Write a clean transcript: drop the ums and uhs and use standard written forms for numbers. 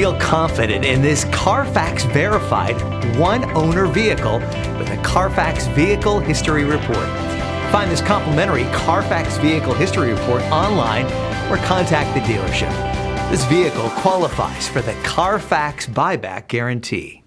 Feel confident in this Carfax verified one-owner vehicle with a Carfax Vehicle History Report. Find this complimentary Carfax Vehicle History Report online or contact the dealership. This vehicle qualifies for the Carfax Buyback Guarantee.